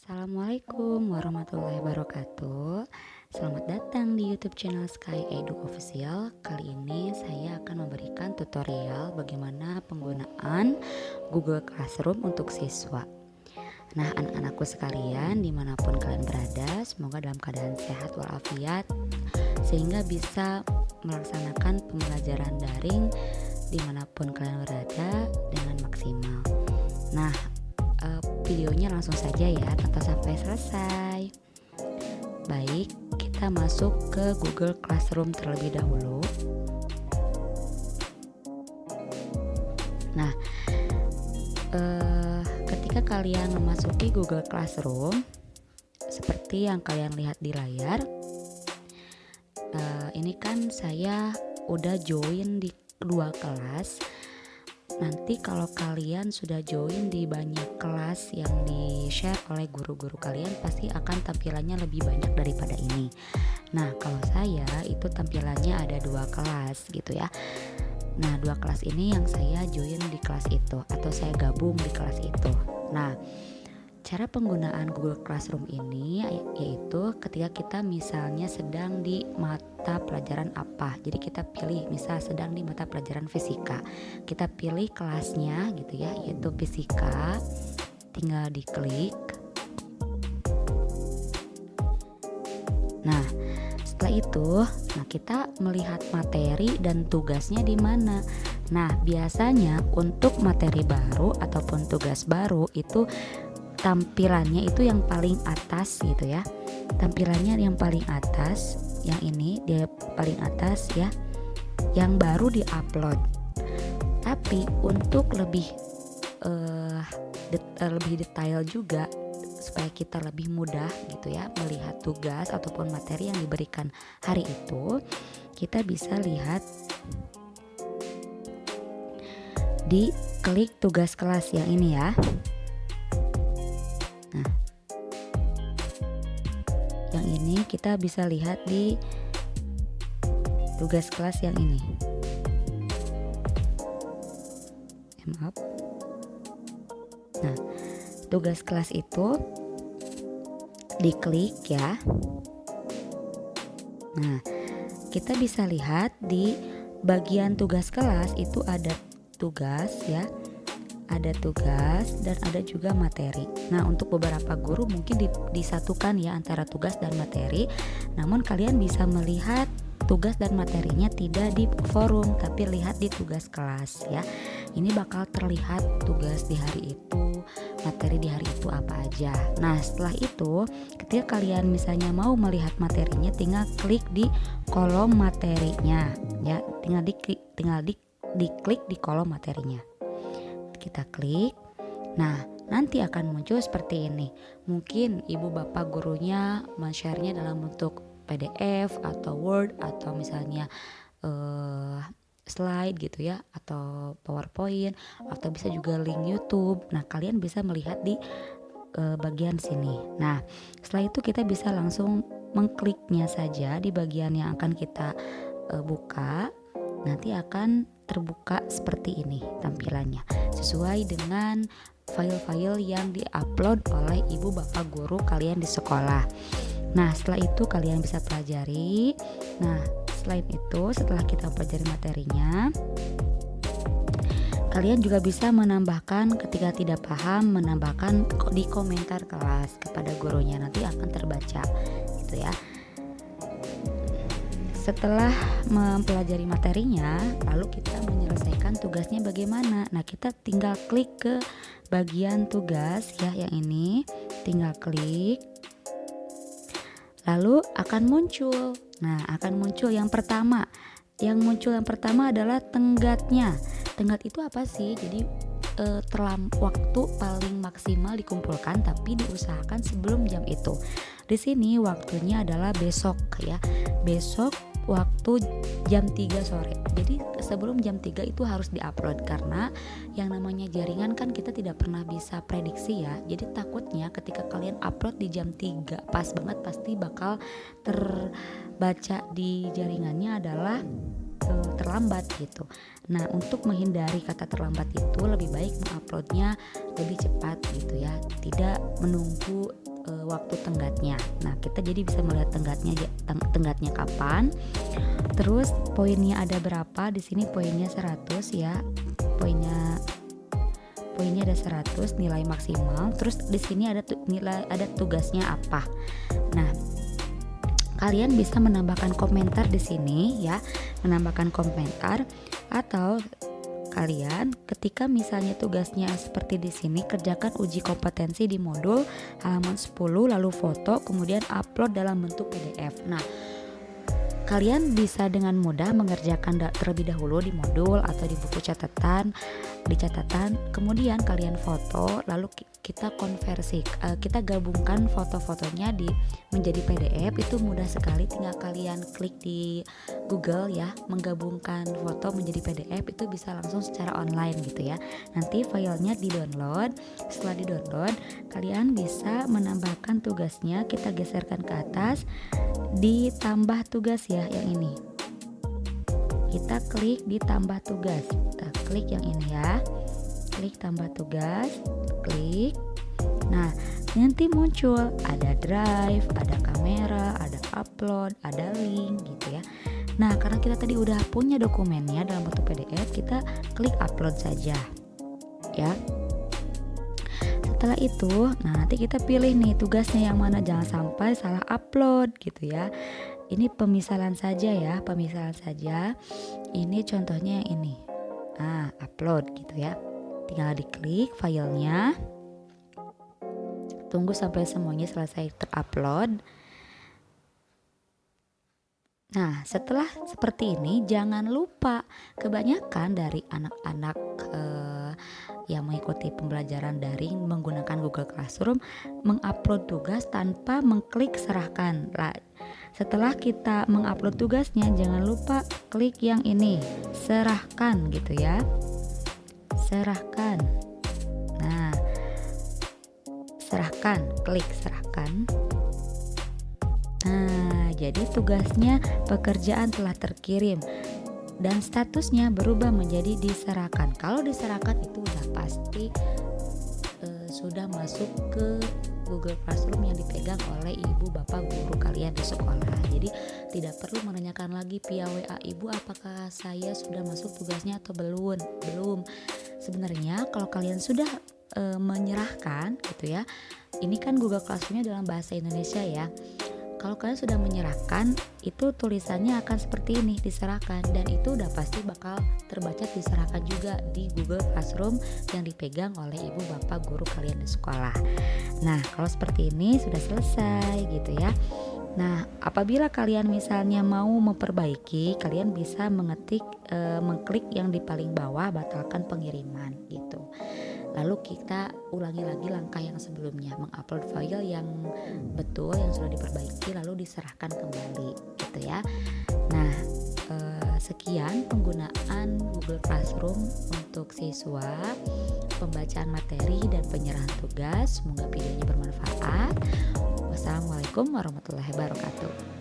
Assalamualaikum warahmatullahi wabarakatuh. Selamat datang di YouTube channel Sky Edu Official. Kali ini saya akan memberikan tutorial bagaimana penggunaan Google Classroom untuk siswa. Nah, anak-anakku sekalian, dimanapun kalian berada, semoga dalam keadaan sehat walafiat sehingga bisa melaksanakan pembelajaran daring dimanapun kalian berada dengan maksimal. Nah, videonya langsung saja ya, tonton sampai selesai. Baik, kita masuk ke Google Classroom terlebih dahulu. Nah, ketika kalian memasuki Google Classroom, seperti yang kalian lihat di layar, ini kan saya udah join di dua kelas. Nanti kalau kalian sudah join di banyak kelas yang di-share oleh guru-guru kalian, pasti akan tampilannya lebih banyak daripada ini. Nah, kalau saya itu tampilannya ada dua kelas gitu ya. Nah, dua kelas ini yang saya join di kelas itu, atau saya gabung di kelas itu. Nah, cara penggunaan Google Classroom ini yaitu ketika kita misalnya sedang di mata pelajaran apa. Jadi kita pilih misal sedang di mata pelajaran fisika. Kita pilih kelasnya gitu ya, yaitu fisika. Tinggal diklik. Nah, setelah itu, kita melihat materi dan tugasnya di mana. Nah, biasanya untuk materi baru ataupun tugas baru itu tampilannya itu yang paling atas gitu ya. Tampilannya yang paling atas, yang ini dia paling atas ya, yang baru diupload. Tapi untuk lebih detail juga, supaya kita lebih mudah gitu ya melihat tugas ataupun materi yang diberikan hari itu, kita bisa lihat di klik tugas kelas yang ini ya. Nah, yang ini kita bisa lihat di tugas kelas yang ini. Maaf. Nah, tugas kelas itu diklik ya. Nah, kita bisa lihat di bagian tugas kelas itu ada tugas ya. Ada tugas dan ada juga materi. Nah, untuk beberapa guru mungkin disatukan ya antara tugas dan materi. Namun kalian bisa melihat tugas dan materinya tidak di forum, tapi lihat di tugas kelas ya. Ini bakal terlihat tugas di hari itu, materi di hari itu apa aja. Nah, setelah itu ketika kalian misalnya mau melihat materinya, tinggal klik di kolom materinya ya. Tinggal diklik di kolom materinya. Kita klik. Nah, nanti akan muncul seperti ini. Mungkin ibu bapak gurunya men-share-nya dalam bentuk PDF atau Word atau misalnya slide gitu ya, atau PowerPoint, atau bisa juga link YouTube. Nah, kalian bisa melihat di bagian sini. Nah, setelah itu kita bisa langsung mengkliknya saja di bagian yang akan kita buka. Nanti akan terbuka seperti ini tampilannya, sesuai dengan file-file yang diupload oleh ibu bapak guru kalian di sekolah. Nah, setelah itu kalian bisa pelajari. Nah, selain itu, setelah kita pelajari materinya, kalian juga bisa menambahkan ketika tidak paham, menambahkan di komentar kelas kepada gurunya, nanti akan terbaca gitu ya. Setelah mempelajari materinya, lalu kita menyelesaikan tugasnya bagaimana. Nah, kita tinggal klik ke bagian tugas ya, yang ini. Tinggal klik. Lalu akan muncul. Nah, akan muncul yang pertama. Yang muncul yang pertama adalah tenggatnya. Tenggat itu apa sih? Jadi waktu paling maksimal dikumpulkan, tapi diusahakan sebelum jam itu. Di sini waktunya adalah besok ya. Besok waktu jam 3 sore. Jadi sebelum jam 3 itu harus diupload, karena yang namanya jaringan kan kita tidak pernah bisa prediksi ya. Jadi takutnya ketika kalian upload di jam 3 pas banget, pasti bakal terbaca di jaringannya adalah terlambat gitu. Nah, untuk menghindari kata terlambat itu lebih baik menguploadnya lebih cepat gitu ya, tidak menunggu waktu tenggatnya. Nah, kita jadi bisa melihat tenggatnya kapan. Terus poinnya ada berapa? Di sini poinnya 100 ya. Poinnya ada 100 nilai maksimal. Terus di sini ada tugasnya apa. Nah, kalian bisa menambahkan komentar di sini ya, menambahkan komentar, atau kalian ketika misalnya tugasnya seperti di sini, kerjakan uji kompetensi di modul halaman 10 lalu foto kemudian upload dalam bentuk PDF. Nah, kalian bisa dengan mudah mengerjakan terlebih dahulu di modul atau di buku catatan, kemudian kalian foto, lalu kita konversi, kita gabungkan foto-fotonya menjadi PDF. Itu mudah sekali, tinggal kalian klik di Google ya, menggabungkan foto menjadi PDF, itu bisa langsung secara online gitu ya. Nanti filenya di-download, setelah di-download kalian bisa menambahkan tugasnya, kita geserkan ke atas, ditambah tugas ya, yang ini. Kita klik di tambah tugas. Kita klik yang ini ya. Klik tambah tugas, klik. Nah, nanti muncul ada drive, ada kamera, ada upload, ada link gitu ya. Nah, karena kita tadi udah punya dokumennya dalam bentuk PDF, kita klik upload saja. Ya. Setelah itu, nah nanti kita pilih nih tugasnya yang mana, jangan sampai salah upload gitu ya. Ini pemisalan saja ya, pemisalan saja. Ini contohnya yang ini. Upload gitu ya. Tinggal diklik filenya. Tunggu sampai semuanya selesai terupload. Nah, setelah seperti ini, jangan lupa, kebanyakan dari anak-anak yang mengikuti pembelajaran daring menggunakan Google Classroom mengupload tugas tanpa mengklik serahkan. Setelah kita mengupload tugasnya, jangan lupa klik yang ini, serahkan gitu ya. Serahkan. Nah, serahkan, klik serahkan. Nah, jadi tugasnya, pekerjaan telah terkirim dan statusnya berubah menjadi diserahkan. Kalau diserahkan itu udah pasti sudah masuk ke Google Classroom yang dipegang oleh ibu bapak guru kalian di sekolah. Jadi tidak perlu menanyakan lagi via WA, ibu apakah saya sudah masuk tugasnya atau belum. Sebenarnya kalau kalian sudah menyerahkan gitu ya, ini kan Google Classroom-nya dalam bahasa Indonesia ya. Kalau kalian sudah menyerahkan, itu tulisannya akan seperti ini, diserahkan, dan itu udah pasti bakal terbaca diserahkan juga di Google Classroom yang dipegang oleh ibu bapak guru kalian di sekolah. Nah, kalau seperti ini sudah selesai gitu ya. Nah, apabila kalian misalnya mau memperbaiki, kalian bisa mengklik yang di paling bawah, batalkan pengiriman gitu. Lalu kita ulangi lagi langkah yang sebelumnya, mengupload file yang betul yang sudah diperbaiki lalu diserahkan kembali gitu ya. Nah, sekian penggunaan Google Classroom untuk siswa, pembacaan materi dan penyerahan tugas. Semoga videonya bermanfaat. Wassalamualaikum warahmatullahi wabarakatuh.